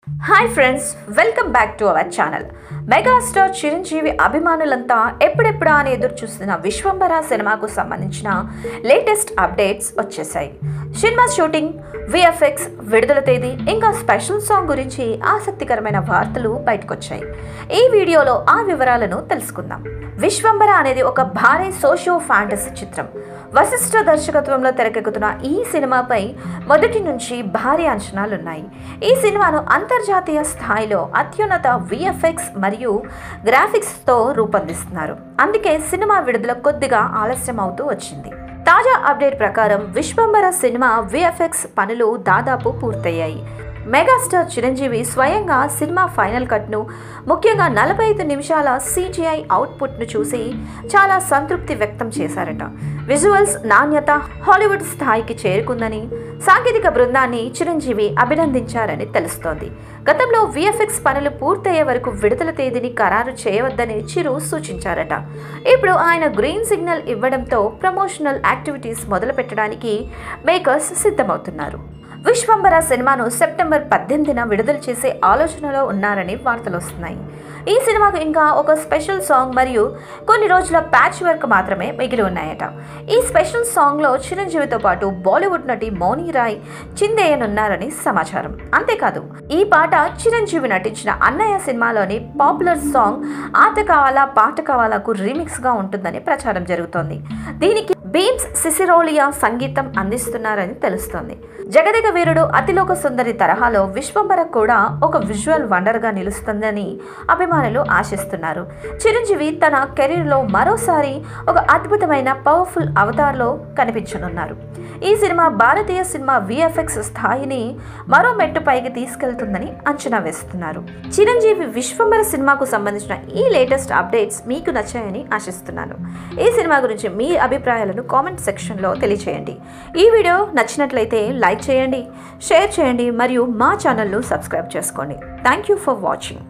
Hi friends, welcome back to our channel. Megastar Chiranjeevi అభిమానులంతా ఎప్పుడెప్పుడా అని ఎదురు చూస్తున్న విశ్వంబర సినిమాకు సంబంధించిన లేటెస్ట్ అప్డేట్స్ వచ్చేసాయి. సినిమా షూటింగ్, విఎఫ్ఎక్స్, విడుదల తేదీ, ఇంకా స్పెషల్ సాంగ్ గురించి ఆసక్తికరమైన వార్తలు బయటకొచ్చాయి. ఈ వీడియోలో ఆ వివరాలను తెలుసుకుందాం. విశ్వంబర అనేది ఒక భారీ సోషియో ఫ్యాంటసీ చిత్రం. వశిష్ఠ దర్శకత్వంలో తెరకెక్కుతున్న ఈ సినిమాపై మొదటి నుంచి భారీ అంచనాలున్నాయి. ఈ సినిమాను అంతర్జాతీయ స్థాయిలో అత్యున్నత విఎఫ్ఎక్స్ మరియు గ్రాఫిక్స్తో రూపొందిస్తున్నారు. అందుకే సినిమా విడుదల కొద్దిగా ఆలస్యం అవుతూ వచ్చింది. తాజా అప్డేట్ ప్రకారం విశ్వంబర సినిమా విఎఫ్ఎక్స్ పనులు దాదాపు పూర్తయ్యాయి. మెగాస్టార్ చిరంజీవి స్వయంగా సినిమా ఫైనల్ కట్ను, ముఖ్యంగా 45 నిమిషాల CGI అవుట్పుట్ను చూసి చాలా సంతృప్తి వ్యక్తం చేశారట. విజువల్స్ నాణ్యత హాలీవుడ్ స్థాయికి చేరుకుందని సాంకేతిక బృందాన్ని చిరంజీవి అభినందించారని తెలుస్తోంది. గతంలో విఎఫ్ఎక్స్ పనులు పూర్తయ్యే వరకు విడుదల తేదీని ఖరారు చేయవద్దని చిరు సూచించారట. ఇప్పుడు ఆయన గ్రీన్ సిగ్నల్ ఇవ్వడంతో ప్రమోషనల్ యాక్టివిటీస్ మొదలు పెట్టడానికి మేకర్స్ సిద్ధమవుతున్నారు. విశ్వంబర సినిమాను సెప్టెంబర్ 18న విడుదల చేసే ఆలోచనలో ఉన్నారని వార్తలు వస్తున్నాయి. ఈ సినిమాకు ఇంకా ఒక స్పెషల్ సాంగ్ మరియు కొన్ని రోజుల ప్యాచ్ వర్క్ మాత్రమే మిగిలి ఉన్నాయట. ఈ స్పెషల్ సాంగ్లో చిరంజీవితో పాటు బాలీవుడ్ నటి మౌని రాయ్ చిందేయనున్నారని సమాచారం. అంతేకాదు, ఈ పాట చిరంజీవి నటించిన అన్నయ్య సినిమాలోని పాపులర్ సాంగ్ ఆట కావాలా పాట కావాలకు రీమిక్స్గా ఉంటుందని ప్రచారం జరుగుతోంది. దీనికి బీమ్స్ సిసిరోలియా సంగీతం అందిస్తున్నారని తెలుస్తోంది. జగదేక వీరుడు అతిలోక సుందరి తరహాలో విశ్వంబర కూడా ఒక విజువల్ వండర్గా నిలుస్తుందని అభిమానులు ఆశిస్తున్నారు. చిరంజీవి తన కెరీర్లో మరోసారి ఒక అద్భుతమైన పవర్ఫుల్ అవతార్లో కనిపించనున్నారు. ఈ సినిమా భారతీయ సినిమా విఎఫ్ఎక్స్ స్థాయిని మరో మెట్టు పైకి తీసుకెళ్తుందని అంచనా వేస్తున్నారు. చిరంజీవి విశ్వంబర సినిమాకు సంబంధించిన ఈ లేటెస్ట్ అప్డేట్స్ మీకు నచ్చాయని ఆశిస్తున్నాను. ఈ సినిమా గురించి మీ అభిప్రాయాలను కామెంట్ సెక్షన్లో తెలియచేయండి. ఈ వీడియో నచ్చినట్లయితే లైక్ చేయండి, షేర్ చేయండి మరియు మా ఛానల్ను సబ్స్క్రైబ్ చేసుకోండి. Thank you for watching.